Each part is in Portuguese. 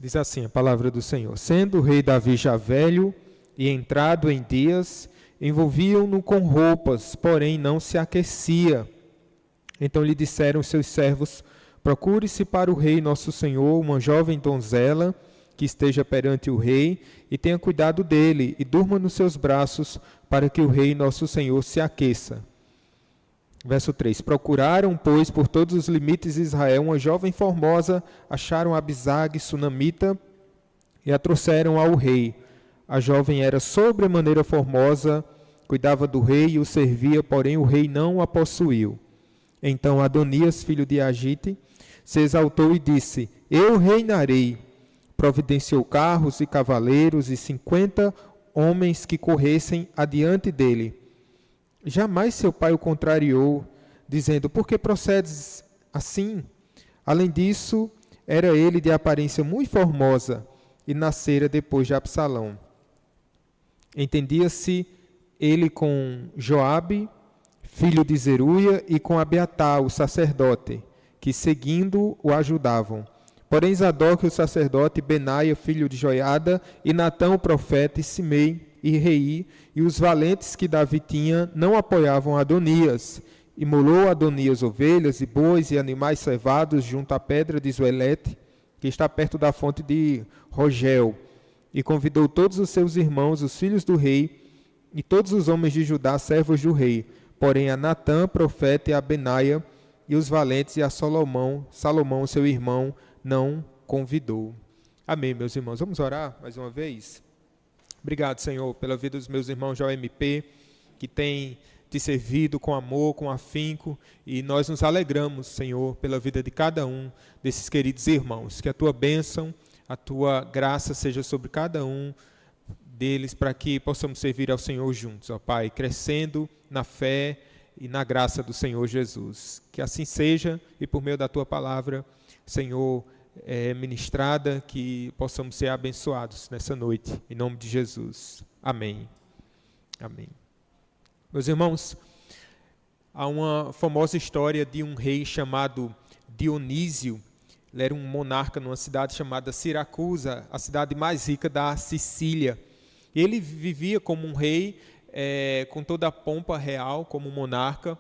Diz assim a palavra do Senhor: Sendo o rei Davi já velho e entrado em dias, envolviam-no com roupas, porém não se aquecia. Então lhe disseram os seus servos: Procure-se para o rei nosso senhor uma jovem donzela que esteja perante o rei, e tenha cuidado dele, e durma nos seus braços, para que o rei nosso senhor se aqueça. Verso 3. Procuraram, pois, por todos os limites de Israel uma jovem formosa, acharam Abisag, sunamita, e a trouxeram ao rei. A jovem era sobremaneira formosa, cuidava do rei e o servia, porém o rei não a possuiu. Então Adonias, filho de Agite, se exaltou e disse: Eu reinarei. Providenciou carros e cavaleiros e 50 homens que corressem adiante dele. Jamais seu pai o contrariou, dizendo: Por que procedes assim? Além disso, era ele de aparência muito formosa e nascera depois de Absalão. Entendia-se ele com Joabe, filho de Zeruia, e com Abiatar, o sacerdote, que seguindo o ajudavam. Porém Zadok, o sacerdote, Benaia, filho de Joiada, e Natã, o profeta, e Simei, e Rei, e os valentes que Davi tinha, não apoiavam Adonias. Imolou Adonias ovelhas e bois e animais cevados junto à pedra de Zoelete, que está perto da fonte de Rogel, e convidou todos os seus irmãos, os filhos do rei, e todos os homens de Judá, servos do rei, porém a Natã, profeta, e a Benaia, e os valentes, e a Salomão, seu irmão, não convidou. Amém, meus irmãos. Vamos orar mais uma vez? Obrigado, Senhor, pela vida dos meus irmãos da OMP, que têm te servido com amor, com afinco, e nós nos alegramos, Senhor, pela vida de cada um desses queridos irmãos. Que a tua bênção, a tua graça seja sobre cada um deles, para que possamos servir ao Senhor juntos, ó Pai, crescendo na fé e na graça do Senhor Jesus. Que assim seja, e por meio da tua palavra, Senhor, ministrada, que possamos ser abençoados nessa noite, em nome de Jesus. Amém. Amém. Meus irmãos, há uma famosa história de um rei chamado Dionísio. Ele era um monarca numa cidade chamada Siracusa, a cidade mais rica da Sicília. E ele vivia como um rei, com toda a pompa real, como monarca,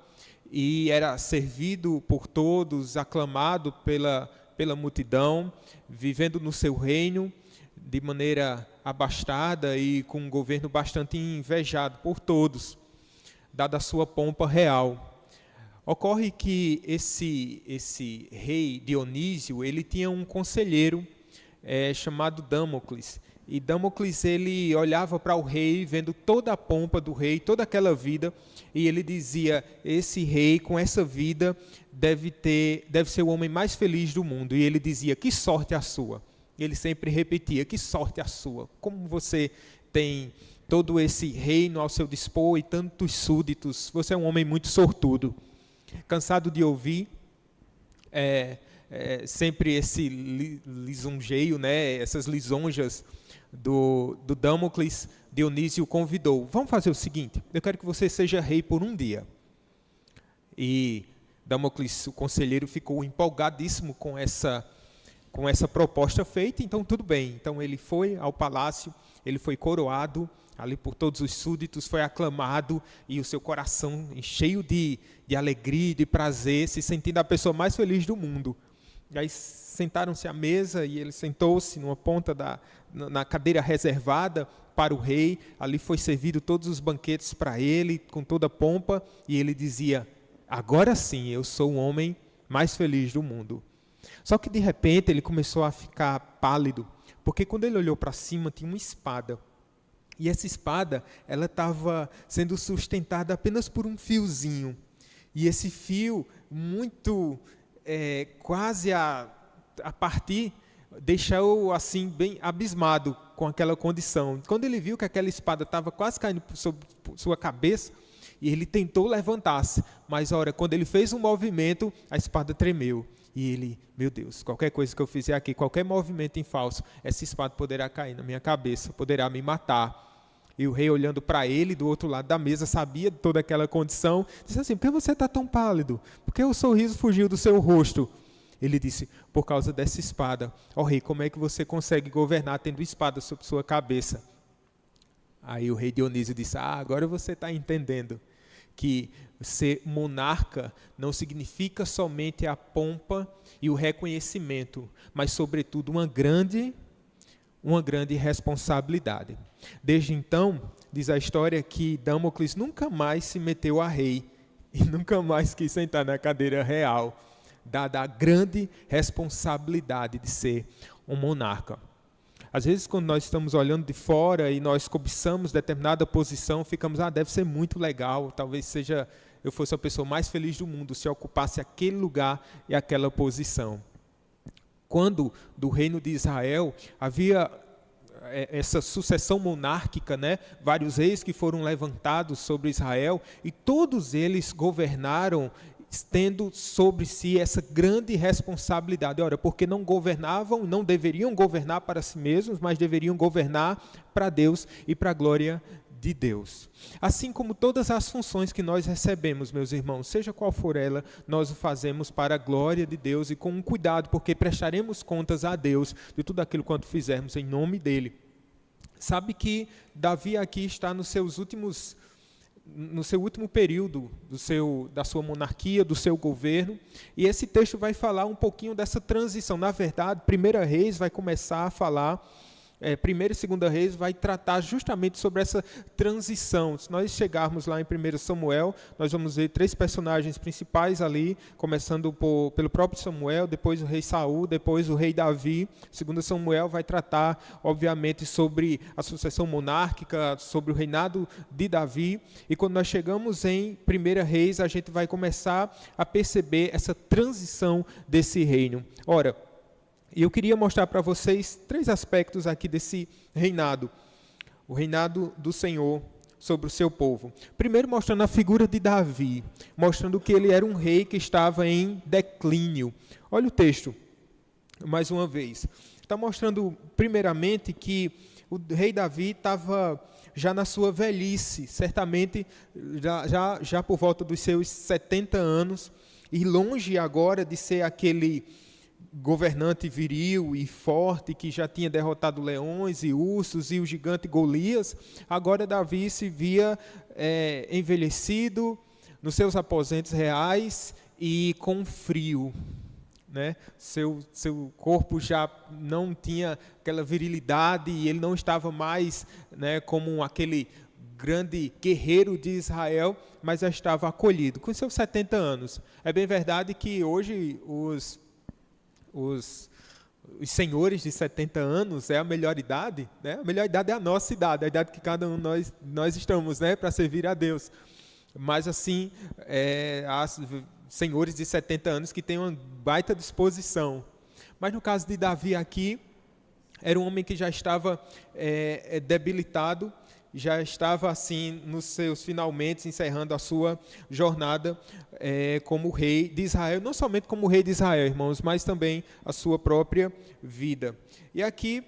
e era servido por todos, aclamado pela multidão, vivendo no seu reino de maneira abastada e com um governo bastante invejado por todos, dada a sua pompa real. Ocorre que esse rei Dionísio, ele tinha um conselheiro chamado Damocles. E Damocles, ele olhava para o rei, vendo toda a pompa do rei, toda aquela vida, e ele dizia: esse rei, com essa vida, deve ser o homem mais feliz do mundo. E ele dizia: que sorte a sua. E ele sempre repetia: que sorte a sua. Como você tem todo esse reino ao seu dispor e tantos súditos, você é um homem muito sortudo. Cansado de ouvir sempre esse lisonjeio, né, essas lisonjas do Damocles, Dionísio convidou: vamos fazer o seguinte, eu quero que você seja rei por um dia. E Damocles, o conselheiro, ficou empolgadíssimo com essa proposta feita. Então tudo bem, então ele foi ao palácio, ele foi coroado ali por todos os súditos, foi aclamado, e o seu coração cheio de alegria, de prazer, se sentindo a pessoa mais feliz do mundo. E aí sentaram-se à mesa, e ele sentou-se numa ponta na cadeira reservada para o rei. Ali foi servido todos os banquetes para ele, com toda a pompa, e ele dizia: agora sim, eu sou o homem mais feliz do mundo. Só que de repente ele começou a ficar pálido, porque quando ele olhou para cima tinha uma espada. E essa espada, ela estava sendo sustentada apenas por um fiozinho. E esse fio, muito quase a partir, deixou assim bem abismado com aquela condição. Quando ele viu que aquela espada estava quase caindo sobre sua cabeça, e ele tentou levantar-se, mas quando ele fez um movimento, a espada tremeu. E ele: meu Deus, qualquer coisa que eu fizer aqui, qualquer movimento em falso, essa espada poderá cair na minha cabeça, poderá me matar. E o rei, olhando para ele do outro lado da mesa, sabia de toda aquela condição, disse assim: por que você está tão pálido? Por que o sorriso fugiu do seu rosto? Ele disse, por causa dessa espada. Ó rei, como é que você consegue governar tendo espada sobre sua cabeça? Aí o rei Dionísio disse, agora você está entendendo que ser monarca não significa somente a pompa e o reconhecimento, mas sobretudo uma grande responsabilidade. Desde então, diz a história que Damocles nunca mais se meteu a rei e nunca mais quis sentar na cadeira real, dada a grande responsabilidade de ser um monarca. Às vezes, quando nós estamos olhando de fora e nós cobiçamos determinada posição, ficamos, deve ser muito legal, talvez eu fosse a pessoa mais feliz do mundo se eu ocupasse aquele lugar e aquela posição. Quando do reino de Israel havia essa sucessão monárquica, né? Vários reis que foram levantados sobre Israel e todos eles governaram tendo sobre si essa grande responsabilidade. Ora, porque não governavam, não deveriam governar para si mesmos, mas deveriam governar para Deus e para a glória de Deus. Assim como todas as funções que nós recebemos, meus irmãos, seja qual for ela, nós o fazemos para a glória de Deus e com um cuidado, porque prestaremos contas a Deus de tudo aquilo quanto fizermos em nome dEle. Sabe que Davi aqui está no seu último período da sua monarquia, do seu governo, e esse texto vai falar um pouquinho dessa transição. Na verdade, 1 Reis vai começar a falar, 1 e 2 Reis vai tratar justamente sobre essa transição. Se nós chegarmos lá em 1 Samuel, nós vamos ver 3 personagens principais ali, começando pelo próprio Samuel, depois o rei Saul, depois o rei Davi. 2 Samuel vai tratar, obviamente, sobre a sucessão monárquica, sobre o reinado de Davi. E quando nós chegamos em 1 Reis, a gente vai começar a perceber essa transição desse reino. Ora, e eu queria mostrar para vocês 3 aspectos aqui desse reinado. O reinado do Senhor sobre o seu povo. Primeiro, mostrando a figura de Davi, mostrando que ele era um rei que estava em declínio. Olha o texto, mais uma vez. Está mostrando, primeiramente, que o rei Davi estava já na sua velhice, certamente já por volta dos seus 70 anos, e longe agora de ser aquele governante viril e forte que já tinha derrotado leões e ursos e o gigante Golias. Agora Davi se via envelhecido nos seus aposentos reais e com frio, né? Seu corpo já não tinha aquela virilidade e ele não estava mais, né, como aquele grande guerreiro de Israel, mas já estava acolhido com seus 70 anos. É bem verdade que hoje os senhores de 70 anos é a melhor idade, né? A melhor idade é a nossa idade, a idade que cada um de nós estamos, né, para servir a Deus. Mas assim, há senhores de 70 anos que têm uma baita disposição. Mas no caso de Davi aqui, era um homem que já estava debilitado, já estava assim nos seus finalmente, encerrando a sua jornada como rei de Israel, não somente como rei de Israel, irmãos, mas também a sua própria vida. E aqui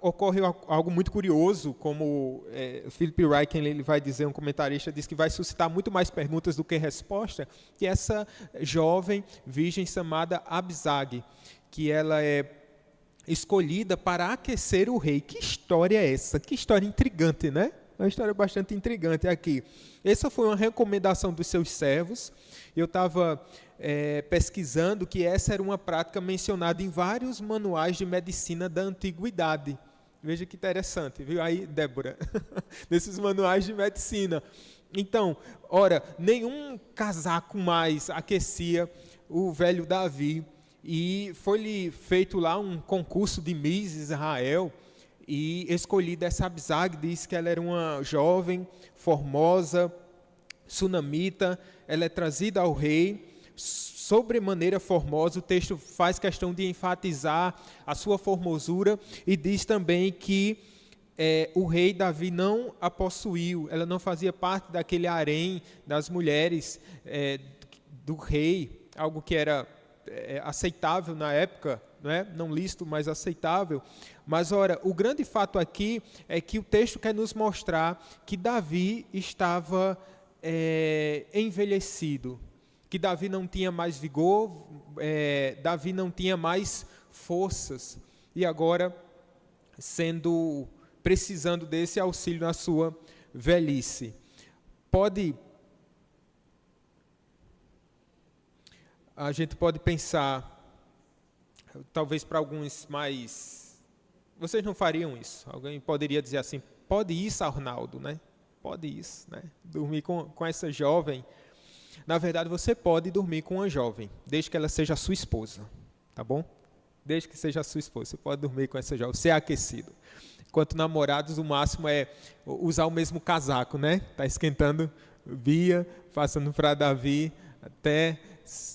ocorre algo muito curioso, como Philip Ryken ele vai dizer, um comentarista, diz que vai suscitar muito mais perguntas do que resposta, que essa jovem virgem chamada Abisag, que ela é escolhida para aquecer o rei. Que história é essa? Que história intrigante, né? Uma história bastante intrigante aqui. Essa foi uma recomendação dos seus servos. Eu estava pesquisando que essa era uma prática mencionada em vários manuais de medicina da antiguidade. Veja que interessante, viu aí, Débora? Nesses manuais de medicina. Então, ora, nenhum casaco mais aquecia o velho Davi. E foi-lhe feito lá um concurso de Miss Israel, e escolhida essa Abisag, diz que ela era uma jovem, formosa, sunamita, ela é trazida ao rei, sobremaneira formosa. O texto faz questão de enfatizar a sua formosura, e diz também que o rei Davi não a possuiu, ela não fazia parte daquele harém das mulheres do rei, algo que era aceitável na época, não lícito, mas aceitável. Mas, ora, o grande fato aqui é que o texto quer nos mostrar que Davi estava envelhecido. que Davi não tinha mais vigor, Davi não tinha mais forças, e agora precisando desse auxílio na sua velhice. A gente pode pensar, talvez para alguns mais, vocês não fariam isso? Alguém poderia dizer assim, pode isso, Arnaldo, né? Pode isso, né? Dormir com essa jovem. Na verdade, você pode dormir com uma jovem, desde que ela seja a sua esposa, tá bom? Desde que seja a sua esposa, você pode dormir com essa jovem, ser aquecido. Enquanto namorados, o máximo é usar o mesmo casaco, né? Tá esquentando Bia, passando para Davi, até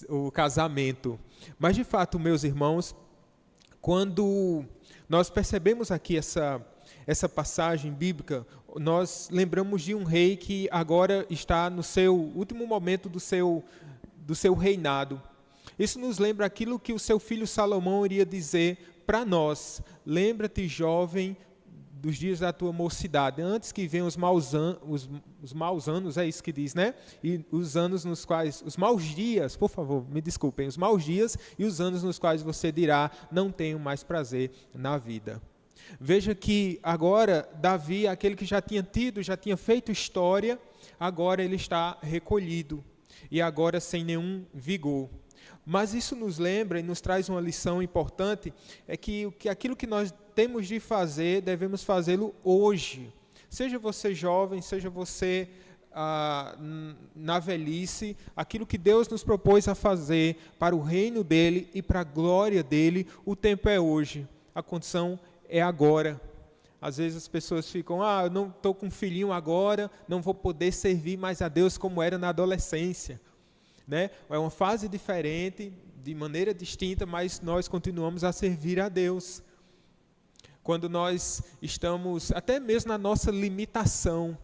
o casamento. Mas, de fato, meus irmãos, quando nós percebemos aqui essa passagem bíblica, nós lembramos de um rei que agora está no seu último momento do seu reinado. Isso nos lembra aquilo que o seu filho Salomão iria dizer para nós. Lembra-te, jovem, dos dias da tua mocidade, antes que venham os maus anos, é isso que diz, né? E os anos nos quais, os maus dias, por favor, me desculpem, os maus dias e os anos nos quais você dirá, não tenho mais prazer na vida. Veja que agora Davi, aquele que já tinha feito história, agora ele está recolhido e agora sem nenhum vigor. Mas isso nos lembra e nos traz uma lição importante, é que aquilo que nós temos de fazer, devemos fazê-lo hoje. Seja você jovem, seja você na velhice, aquilo que Deus nos propôs a fazer para o reino dEle e para a glória dEle, o tempo é hoje, a condição é agora. Às vezes as pessoas ficam, eu não estou com um filhinho agora, não vou poder servir mais a Deus como era na adolescência. Né? É uma fase diferente, de maneira distinta, mas nós continuamos a servir a Deus. Quando nós estamos, até mesmo na nossa limitação,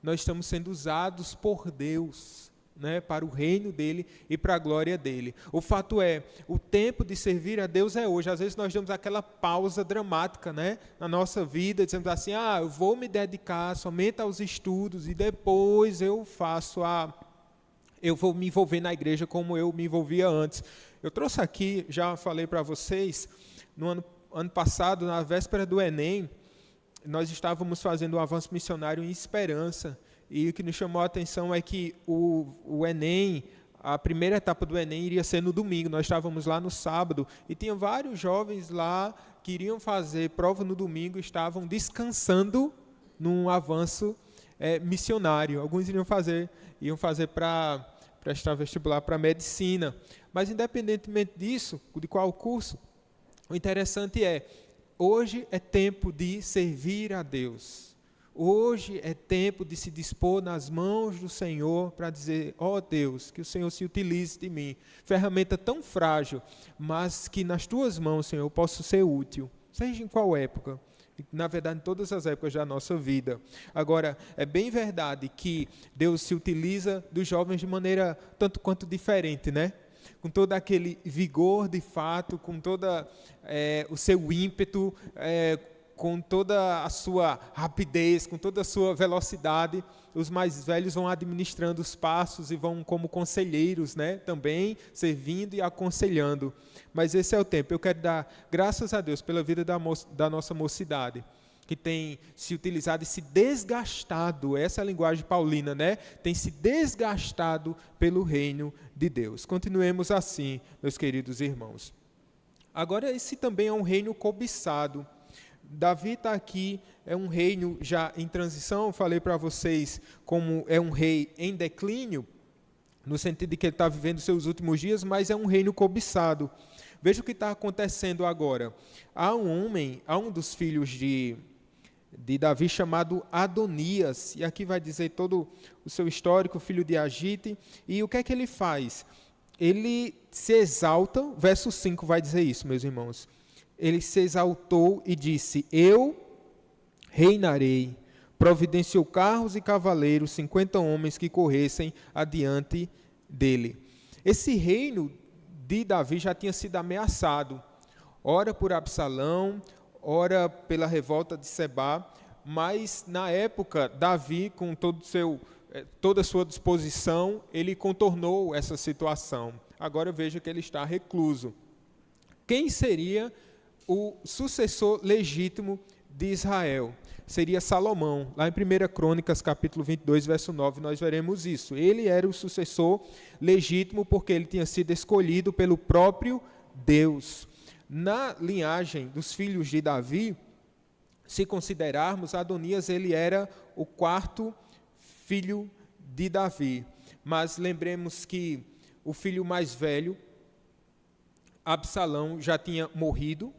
nós estamos sendo usados por Deus, né, para o reino dEle e para a glória dEle. O fato é, o tempo de servir a Deus é hoje. Às vezes nós damos aquela pausa dramática, né, na nossa vida, dizemos assim, eu vou me dedicar somente aos estudos e depois eu vou me envolver na igreja como eu me envolvia antes. Eu trouxe aqui, já falei para vocês, no ano passado, na véspera do Enem, nós estávamos fazendo um avanço missionário em Esperança, e o que nos chamou a atenção é que o Enem, a primeira etapa do Enem iria ser no domingo, nós estávamos lá no sábado, e tinha vários jovens lá que iriam fazer prova no domingo, estavam descansando num avanço missionário. Alguns iam fazer para prestar vestibular para medicina. Mas, independentemente disso, de qual curso, o interessante é, hoje é tempo de servir a Deus. Hoje é tempo de se dispor nas mãos do Senhor para dizer, Deus, que o Senhor se utilize de mim. Ferramenta tão frágil, mas que nas tuas mãos, Senhor, eu posso ser útil. Seja em qual época. Na verdade, em todas as épocas da nossa vida. Agora, é bem verdade que Deus se utiliza dos jovens de maneira tanto quanto diferente, né? Com todo aquele vigor de fato, com todo o seu ímpeto, com toda a sua rapidez, com toda a sua velocidade, os mais velhos vão administrando os passos e vão como conselheiros, né? Também servindo e aconselhando. Mas esse é o tempo. Eu quero dar graças a Deus pela vida da nossa mocidade, que tem se utilizado e se desgastado, essa é a linguagem paulina, né? Tem se desgastado pelo reino de Deus. Continuemos assim, meus queridos irmãos. Agora, esse também é um reino cobiçado. Davi está aqui, é um reino já em transição, falei para vocês como é um rei em declínio, no sentido de que ele está vivendo seus últimos dias, mas é um reino cobiçado. Veja o que está acontecendo agora. Há um dos filhos de Davi chamado Adonias, e aqui vai dizer todo o seu histórico, filho de Agite, e o que é que ele faz? Ele se exalta, verso 5 vai dizer isso, meus irmãos. Ele se exaltou e disse, eu reinarei. Providenciou carros e cavaleiros, 50 homens que corressem adiante dele. Esse reino de Davi já tinha sido ameaçado, ora por Absalão, ora pela revolta de Sebá, mas na época Davi, com todo o seu toda a sua disposição, ele contornou essa situação. Agora veja que ele está recluso. Quem seria o sucessor legítimo de Israel? Seria Salomão. Lá em 1 Crônicas, capítulo 22, verso 9, nós veremos isso. Ele era o sucessor legítimo porque ele tinha sido escolhido pelo próprio Deus. Na linhagem dos filhos de Davi, se considerarmos, Adonias ele era o quarto filho de Davi. Mas lembremos que o filho mais velho, Absalão, já tinha morrido,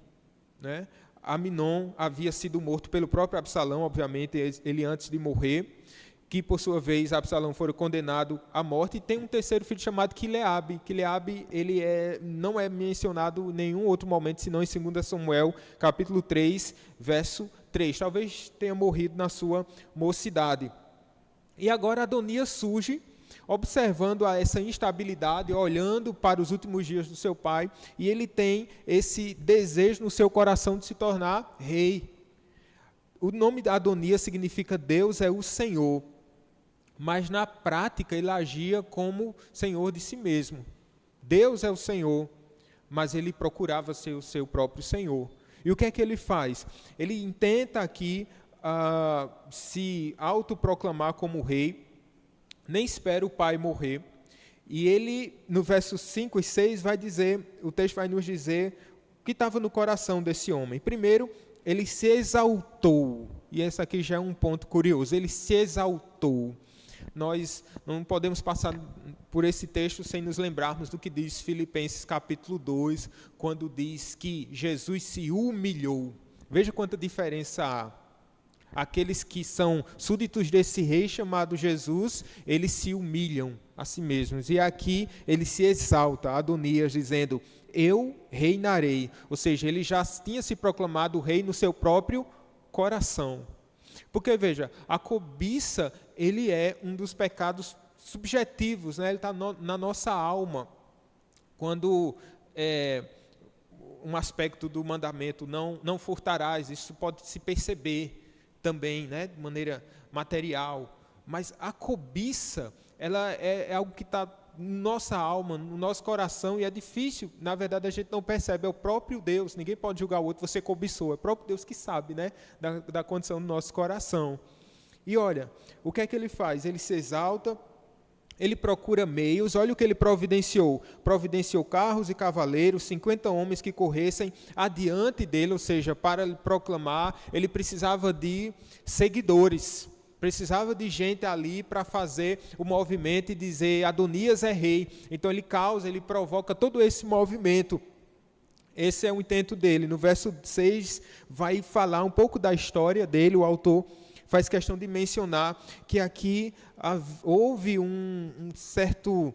né? Aminon havia sido morto pelo próprio Absalão, obviamente, ele antes de morrer, que por sua vez Absalão foi condenado à morte, e tem um terceiro filho chamado Quileabe. Quileabe ele não é mencionado em nenhum outro momento, senão em 2 Samuel, capítulo 3, verso 3. Talvez tenha morrido na sua mocidade. E agora Adonias surge, observando essa instabilidade, olhando para os últimos dias do seu pai, e ele tem esse desejo no seu coração de se tornar rei. O nome de Adonias significa Deus é o Senhor, mas na prática ele agia como Senhor de si mesmo. Deus é o Senhor, mas ele procurava ser o seu próprio Senhor. E o que é que ele faz? Ele tenta aqui se autoproclamar como rei, nem espera o pai morrer, e ele, no versos 5 e 6, vai dizer, o texto vai nos dizer o que estava no coração desse homem. Primeiro, ele se exaltou, e esse aqui já é um ponto curioso, ele se exaltou. Nós não podemos passar por esse texto sem nos lembrarmos do que diz Filipenses capítulo 2, quando diz que Jesus se humilhou. Veja quanta diferença há. Aqueles que são súditos desse rei chamado Jesus, eles se humilham a si mesmos. E aqui ele se exalta, Adonias, dizendo, eu reinarei. Ou seja, ele já tinha se proclamado rei no seu próprio coração. Porque, veja, a cobiça, ele é um dos pecados subjetivos, né? Ele está na nossa alma. Quando um aspecto do mandamento, não furtarás, isso pode se perceber também, né, de maneira material, mas a cobiça, ela é algo que está na nossa alma, no nosso coração, e é difícil, na verdade a gente não percebe, é o próprio Deus, ninguém pode julgar o outro, você cobiçou, é o próprio Deus que sabe, né, da condição do nosso coração. E olha, o que é que ele faz? Ele se exalta, ele procura meios, olha o que ele providenciou. Providenciou carros e cavaleiros, 50 homens que corressem adiante dele, ou seja, para proclamar, ele precisava de seguidores, precisava de gente ali para fazer o movimento e dizer, Adonias é rei. Então ele causa, ele provoca todo esse movimento. Esse é o intento dele. No verso 6 vai falar um pouco da história dele, o autor faz questão de mencionar que aqui houve um certo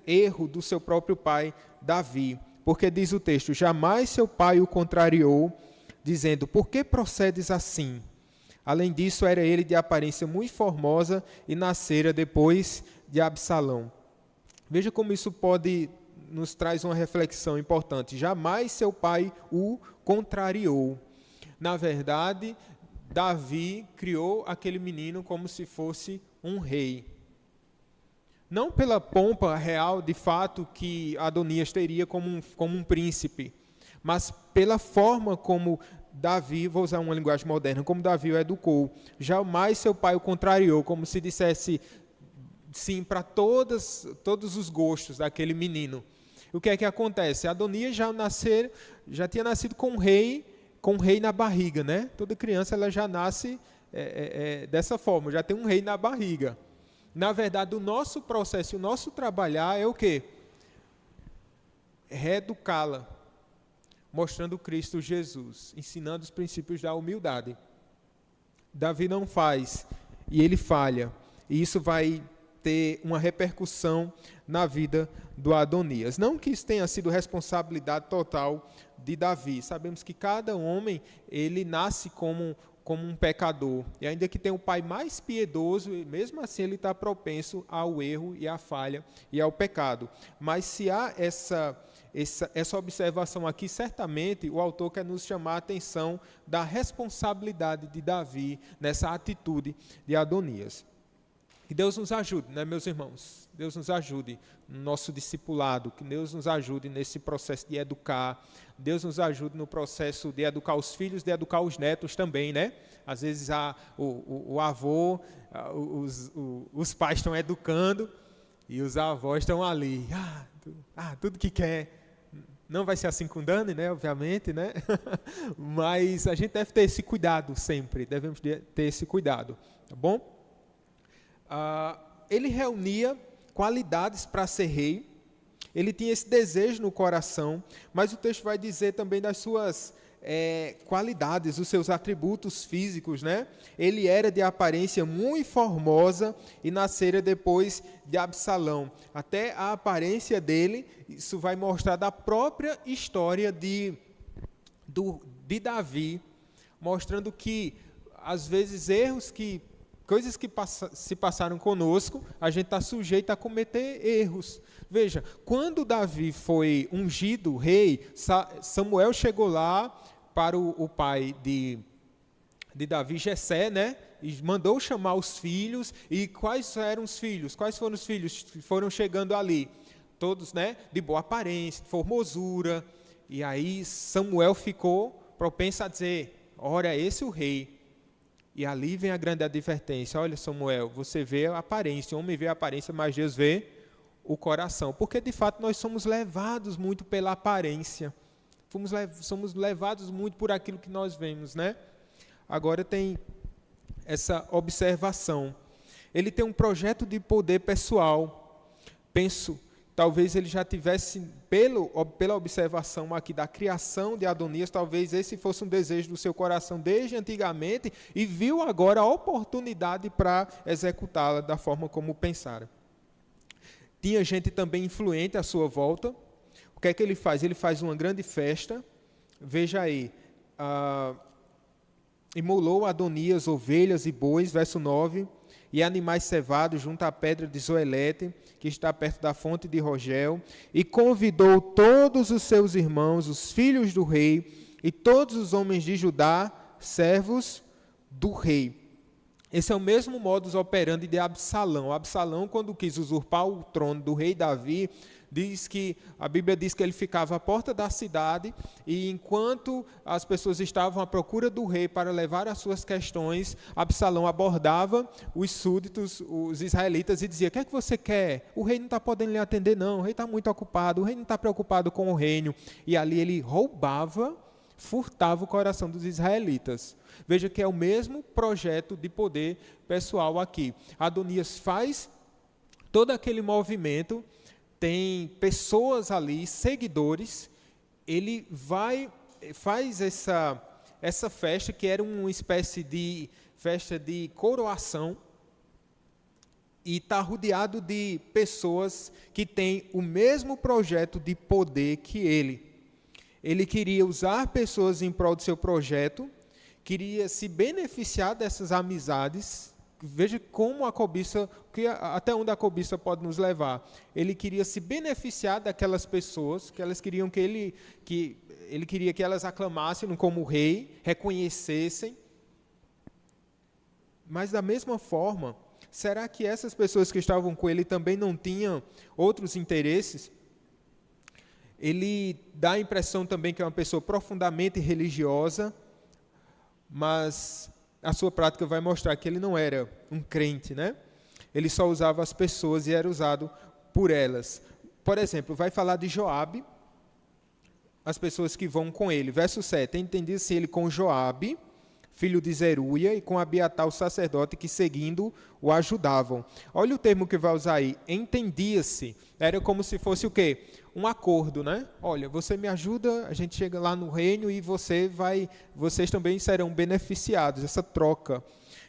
erro do seu próprio pai, Davi. Porque diz o texto, jamais seu pai o contrariou, dizendo, por que procedes assim? Além disso, era ele de aparência muito formosa e nascera depois de Absalão. Veja como isso nos traz uma reflexão importante. Jamais seu pai o contrariou. Na verdade, Davi criou aquele menino como se fosse um rei. Não pela pompa real, de fato, que Adonias teria como um príncipe, mas pela forma como Davi, vou usar uma linguagem moderna, como Davi o educou. Jamais seu pai o contrariou, como se dissesse sim para todos os gostos daquele menino. O que é que acontece? Adonias já tinha nascido com um rei na barriga, né? Toda criança ela já nasce dessa forma, já tem um rei na barriga. Na verdade, o nosso processo, o nosso trabalhar é o quê? Reeducá-la, mostrando Cristo Jesus, ensinando os princípios da humildade. Davi não faz, e ele falha, e isso vai ter uma repercussão na vida do Adonias. Não que isso tenha sido responsabilidade total de Davi. Sabemos que cada homem, ele nasce como um pecador. E ainda que tenha um pai mais piedoso, mesmo assim ele está propenso ao erro e à falha e ao pecado. Mas se há essa observação aqui, certamente, o autor quer nos chamar a atenção da responsabilidade de Davi nessa atitude de Adonias. Que Deus nos ajude, né, meus irmãos? Deus nos ajude no nosso discipulado, que Deus nos ajude nesse processo de educar, Deus nos ajude no processo de educar os filhos, de educar os netos também, né? Às vezes o avô, os pais estão educando e os avós estão ali, tudo que quer. Não vai ser assim com Dani, né? Obviamente, né? Mas a gente deve ter esse cuidado sempre, devemos ter esse cuidado, tá bom? Ele reunia qualidades para ser rei, ele tinha esse desejo no coração, mas o texto vai dizer também das suas qualidades, os seus atributos físicos, né? Ele era de aparência muito formosa e nascera depois de Absalão. Até a aparência dele, isso vai mostrar da própria história de Davi, mostrando que, às vezes, coisas que se passaram conosco, a gente está sujeito a cometer erros. Veja, quando Davi foi ungido rei, Samuel chegou lá para o pai de Davi, Jessé, né? E mandou chamar os filhos. E quais eram os filhos? Quais foram os filhos que foram chegando ali? Todos, né? De boa aparência, de formosura. E aí Samuel ficou propenso a dizer: ora, esse é o rei. E ali vem a grande advertência: olha, Samuel, você vê a aparência, o homem vê a aparência, mas Deus vê o coração. Porque, de fato, nós somos levados muito pela aparência. Somos levados muito por aquilo que nós vemos, né? Agora tem essa observação. Ele tem um projeto de poder pessoal. Penso, talvez ele já tivesse, pela observação aqui da criação de Adonias, talvez esse fosse um desejo do seu coração desde antigamente e viu agora a oportunidade para executá-la da forma como pensara. Tinha gente também influente à sua volta. O que é que ele faz? Ele faz uma grande festa. Veja aí, imolou Adonias ovelhas e bois, verso 9, e animais cevados junto à pedra de Zoelete, que está perto da fonte de Rogel, e convidou todos os seus irmãos, os filhos do rei, e todos os homens de Judá, servos do rei. Esse é o mesmo modus operandi de Absalão. Absalão, quando quis usurpar o trono do rei Davi, a Bíblia diz que ele ficava à porta da cidade e enquanto as pessoas estavam à procura do rei para levar as suas questões, Absalão abordava os súditos, os israelitas, e dizia: o que é que você quer? O rei não está podendo lhe atender não, o rei está muito ocupado, o rei não está preocupado com o reino. E ali ele furtava o coração dos israelitas. Veja que é o mesmo projeto de poder pessoal aqui. Adonias faz todo aquele movimento, tem pessoas ali, seguidores, ele faz essa festa, que era uma espécie de festa de coroação, e está rodeado de pessoas que têm o mesmo projeto de poder que ele. Ele queria usar pessoas em prol do seu projeto, queria se beneficiar dessas amizades. Veja como a cobiça, até onde a cobiça pode nos levar. Ele queria se beneficiar daquelas pessoas, que elas queriam que ele queria que elas aclamassem como rei, reconhecessem. Mas da mesma forma, será que essas pessoas que estavam com ele também não tinham outros interesses? Ele dá a impressão também que é uma pessoa profundamente religiosa, mas a sua prática vai mostrar que ele não era um crente, né? Ele só usava as pessoas e era usado por elas. Por exemplo, vai falar de Joabe, as pessoas que vão com ele. Verso 7, entendia-se ele com Joabe, filho de Zeruia, e com Abiatar, o sacerdote, que seguindo o ajudavam. Olha o termo que vai usar aí, entendia-se. Era como se fosse o quê? Um acordo, né? Olha, você me ajuda, a gente chega lá no reino e vocês também serão beneficiados, essa troca.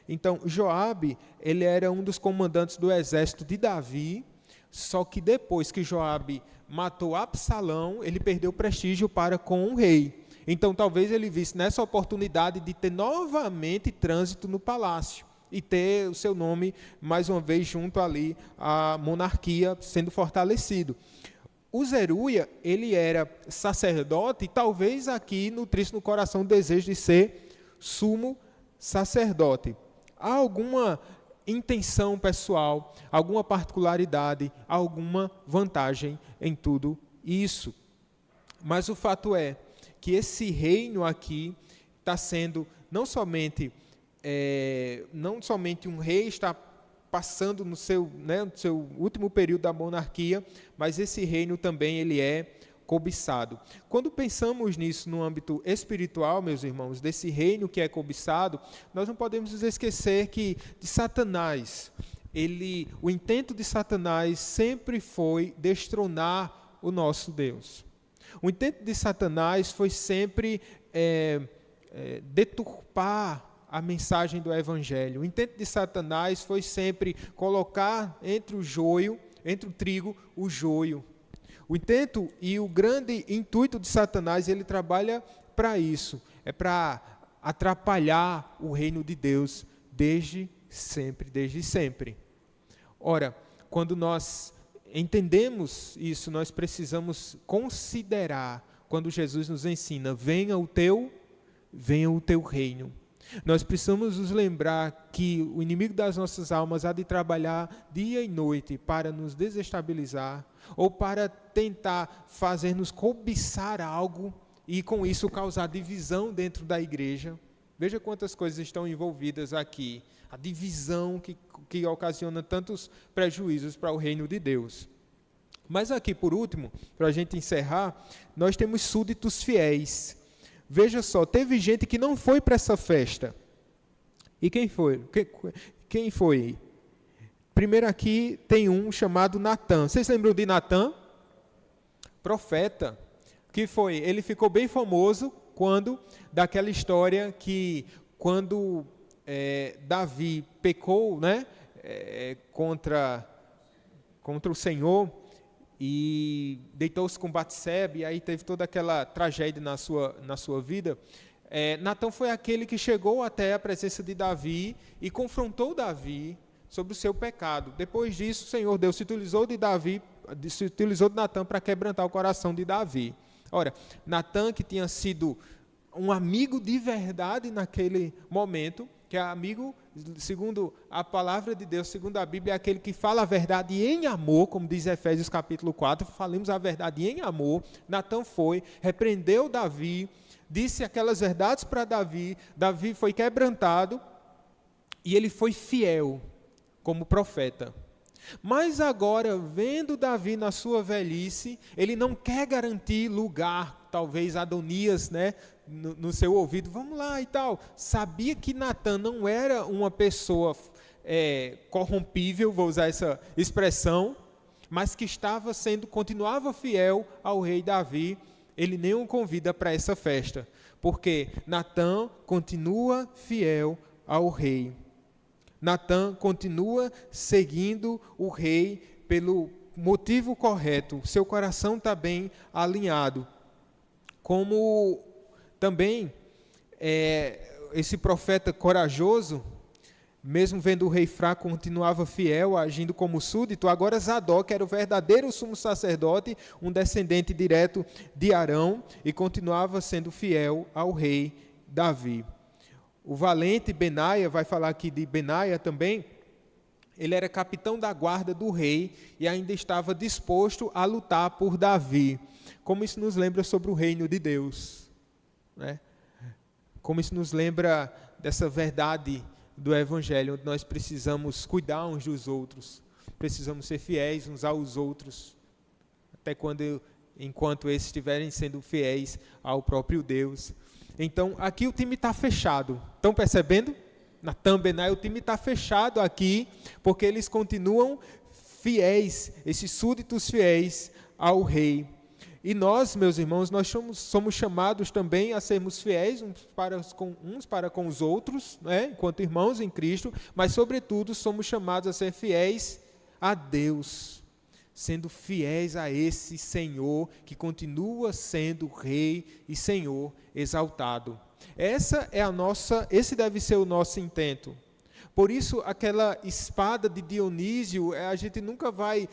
Então, Joabe, ele era um dos comandantes do exército de Davi, só que depois que Joabe matou Absalão, ele perdeu prestígio para com o rei. Então, talvez ele visse nessa oportunidade de ter novamente trânsito no palácio e ter o seu nome, mais uma vez, junto ali à monarquia, sendo fortalecido. o Zeruia, ele era sacerdote e talvez aqui nutrisse no coração o desejo de ser sumo sacerdote. Há alguma intenção pessoal, alguma particularidade, alguma vantagem em tudo isso. Mas o fato é que esse reino aqui está sendo não somente um rei está passando no seu último período da monarquia, mas esse reino também ele é cobiçado. Quando pensamos nisso no âmbito espiritual, meus irmãos, desse reino que é cobiçado, nós não podemos nos esquecer que de Satanás, o intento de Satanás sempre foi destronar o nosso Deus. O intento de Satanás foi sempre deturpar a mensagem do Evangelho. O intento de Satanás foi sempre colocar entre o trigo, o joio. O intento e o grande intuito de Satanás, ele trabalha para isso, é para atrapalhar o reino de Deus desde sempre. Ora, quando nós entendemos isso, nós precisamos considerar, quando Jesus nos ensina, venha o teu reino. Nós precisamos nos lembrar que o inimigo das nossas almas há de trabalhar dia e noite para nos desestabilizar ou para tentar fazer-nos cobiçar algo e com isso causar divisão dentro da igreja. Veja quantas coisas estão envolvidas aqui. A divisão que ocasiona tantos prejuízos para o reino de Deus. Mas aqui, por último, para a gente encerrar, nós temos súditos fiéis. Veja só, teve gente que não foi para essa festa. E quem foi? Quem foi? Primeiro aqui tem um chamado Natã. Vocês lembram de Natã? Profeta. Que foi? Ele ficou bem famoso daquela história que quando Davi pecou, né, contra o Senhor, e deitou-se com Batsebe, e aí teve toda aquela tragédia na sua vida. Natã foi aquele que chegou até a presença de Davi e confrontou Davi sobre o seu pecado. Depois disso, o Senhor Deus se utilizou de Natã para quebrantar o coração de Davi. Ora, Natã, que tinha sido um amigo de verdade naquele momento, que é amigo, segundo a palavra de Deus, segundo a Bíblia, é aquele que fala a verdade em amor, como diz Efésios capítulo 4, falemos a verdade em amor. Natã foi, repreendeu Davi, disse aquelas verdades para Davi, Davi foi quebrantado e ele foi fiel como profeta. Mas agora, vendo Davi na sua velhice, ele não quer garantir lugar, talvez Adonias, né, no seu ouvido, vamos lá e tal. Sabia que Natã não era uma pessoa corrompível, vou usar essa expressão, mas que continuava fiel ao rei Davi. Ele nem o convida para essa festa, porque Natã continua fiel ao rei. Natã continua seguindo o rei pelo motivo correto, seu coração está bem alinhado. Como também esse profeta corajoso, mesmo vendo o rei fraco, continuava fiel, agindo como súdito. Agora Zadok era o verdadeiro sumo sacerdote, um descendente direto de Arão, e continuava sendo fiel ao rei Davi. O valente Benaia, vai falar aqui de Benaia também, ele era capitão da guarda do rei e ainda estava disposto a lutar por Davi. Como isso nos lembra sobre o reino de Deus, né? Como isso nos lembra dessa verdade do Evangelho, onde nós precisamos cuidar uns dos outros, precisamos ser fiéis uns aos outros, até enquanto esses estiverem sendo fiéis ao próprio Deus. Então, aqui o time está fechado. Estão percebendo? Natã, Benaia, o time está fechado aqui, porque eles continuam fiéis, esses súditos fiéis ao rei. E nós, meus irmãos, nós somos chamados também a sermos fiéis uns para com os outros, né, enquanto irmãos em Cristo, mas, sobretudo, somos chamados a ser fiéis a Deus, sendo fiéis a esse Senhor que continua sendo Rei e Senhor exaltado. Esse deve ser o nosso intento. Por isso, aquela espada de Dionísio, a gente nunca vai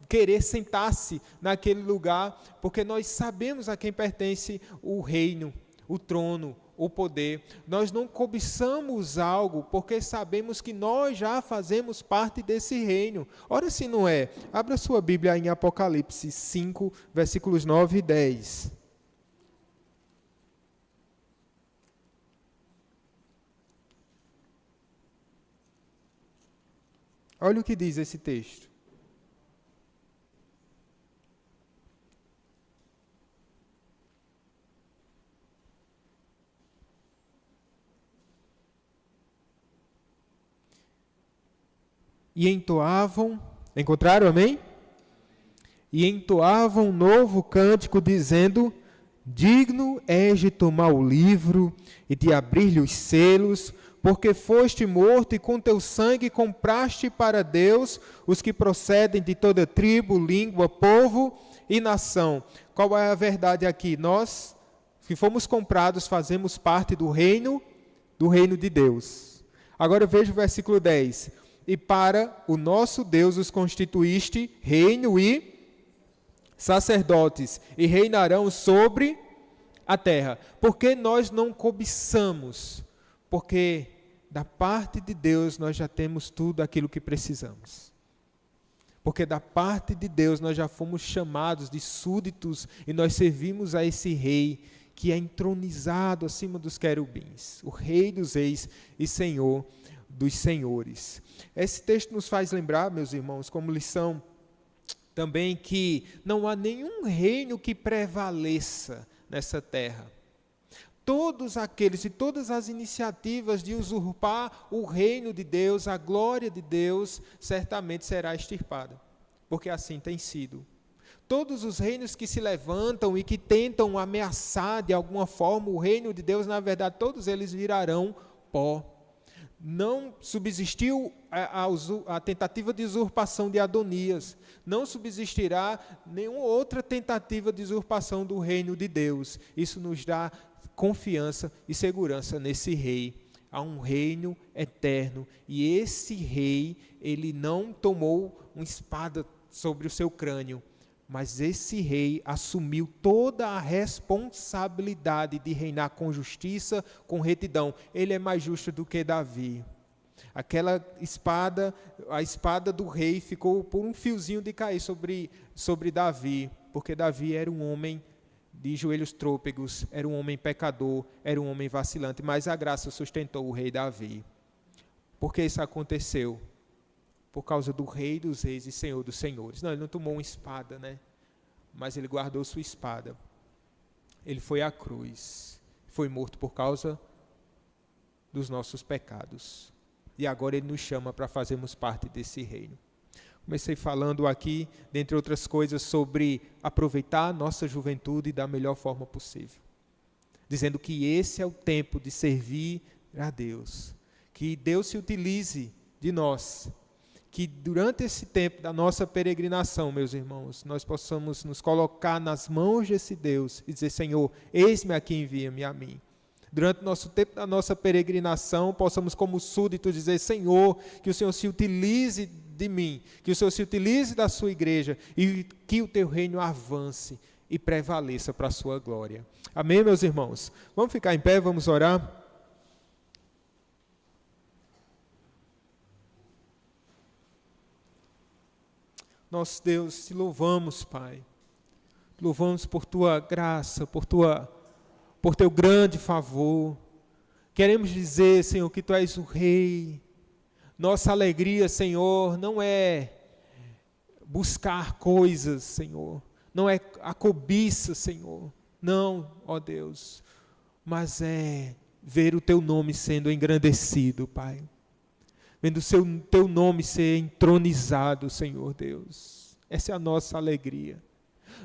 querer sentar-se naquele lugar, porque nós sabemos a quem pertence o reino, o trono, o poder. Nós não cobiçamos algo porque sabemos que nós já fazemos parte desse reino. Ora, se não é, abra sua Bíblia em Apocalipse 5, versículos 9 e 10. Olha o que diz esse texto. E entoavam, encontraram, amém? E entoavam um novo cântico, dizendo: digno és de tomar o livro e de abrir-lhe os selos, porque foste morto e com teu sangue compraste para Deus os que procedem de toda tribo, língua, povo e nação. Qual é a verdade aqui? Nós, que fomos comprados, fazemos parte do reino de Deus. Agora veja o versículo 10. E para o nosso Deus os constituíste reino e sacerdotes, e reinarão sobre a terra. Porque nós não cobiçamos? Porque da parte de Deus nós já temos tudo aquilo que precisamos. Porque da parte de Deus nós já fomos chamados de súditos e nós servimos a esse rei que é entronizado acima dos querubins, o rei dos reis e senhor dos senhores. Esse texto nos faz lembrar, meus irmãos, como lição também, que não há nenhum reino que prevaleça nessa terra. Todos aqueles e todas as iniciativas de usurpar o reino de Deus, a glória de Deus, certamente será extirpada, porque assim tem sido. Todos os reinos que se levantam e que tentam ameaçar de alguma forma o reino de Deus, na verdade, todos eles virarão pó. Não subsistiu a tentativa de usurpação de Adonias, não subsistirá nenhuma outra tentativa de usurpação do reino de Deus. Isso nos dá confiança e segurança nesse rei. Há um reino eterno e esse rei, ele não tomou uma espada sobre o seu crânio, mas esse rei assumiu toda a responsabilidade de reinar com justiça, com retidão. Ele é mais justo do que Davi. Aquela espada, a espada do rei ficou por um fiozinho de cair sobre Davi, porque Davi era um homem de joelhos trôpegos, era um homem pecador, era um homem vacilante, mas a graça sustentou o rei Davi. Por que isso aconteceu? Por causa do rei dos reis e senhor dos senhores. Não, ele não tomou uma espada, né? Mas ele guardou sua espada. Ele foi à cruz. Foi morto por causa dos nossos pecados. E agora ele nos chama para fazermos parte desse reino. Comecei falando aqui, dentre outras coisas, sobre aproveitar a nossa juventude da melhor forma possível. Dizendo que esse é o tempo de servir a Deus. Que Deus se utilize de nós. Que durante esse tempo da nossa peregrinação, meus irmãos, nós possamos nos colocar nas mãos desse Deus e dizer: Senhor, eis-me aqui, envia-me a mim. Durante o nosso tempo da nossa peregrinação, possamos como súditos dizer: Senhor, que o Senhor se utilize de mim, que o Senhor se utilize da sua igreja e que o teu reino avance e prevaleça para a sua glória. Amém, meus irmãos? Vamos ficar em pé, vamos orar. Nosso Deus, te louvamos, Pai. Te louvamos por tua graça, por teu grande favor. Queremos dizer, Senhor, que tu és o Rei. Nossa alegria, Senhor, não é buscar coisas, Senhor. Não é a cobiça, Senhor. Não, ó Deus. Mas é ver o teu nome sendo engrandecido, Pai. Vendo o teu nome ser entronizado, Senhor Deus. Essa é a nossa alegria.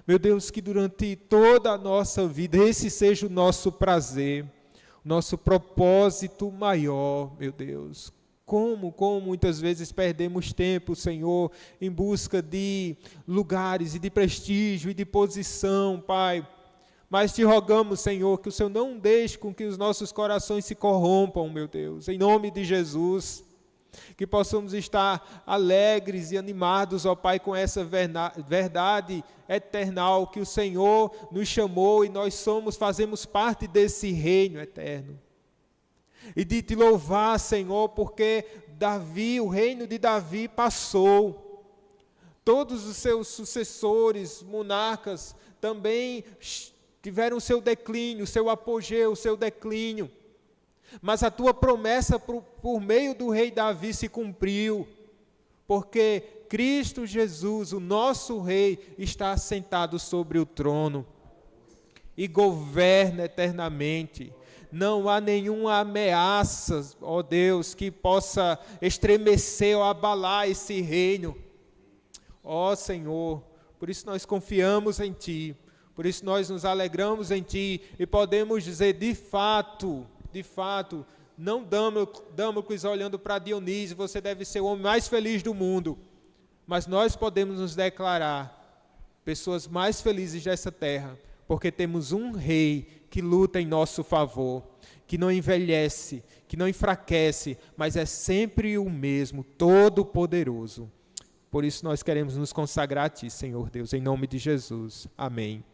Meu Deus, que durante toda a nossa vida, esse seja o nosso prazer, o nosso propósito maior, meu Deus. Como muitas vezes perdemos tempo, Senhor, em busca de lugares e de prestígio e de posição, Pai. Mas te rogamos, Senhor, que o Senhor não deixe com que os nossos corações se corrompam, meu Deus, em nome de Jesus. Que possamos estar alegres e animados, ó Pai, com essa verdade eternal que o Senhor nos chamou e nós fazemos parte desse reino eterno. E de te louvar, Senhor, porque o reino de Davi passou. Todos os seus sucessores, monarcas, também tiveram seu declínio, seu apogeu, seu declínio. Mas a tua promessa por meio do rei Davi se cumpriu, porque Cristo Jesus, o nosso rei, está assentado sobre o trono e governa eternamente. Não há nenhuma ameaça, ó Deus, que possa estremecer ou abalar esse reino. Ó Senhor, por isso nós confiamos em Ti, por isso nós nos alegramos em Ti e podemos dizer de fato, não Damocles olhando para Dionísio, você deve ser o homem mais feliz do mundo, mas nós podemos nos declarar pessoas mais felizes dessa terra, porque temos um rei que luta em nosso favor, que não envelhece, que não enfraquece, mas é sempre o mesmo, todo-poderoso. Por isso nós queremos nos consagrar a Ti, Senhor Deus, em nome de Jesus. Amém.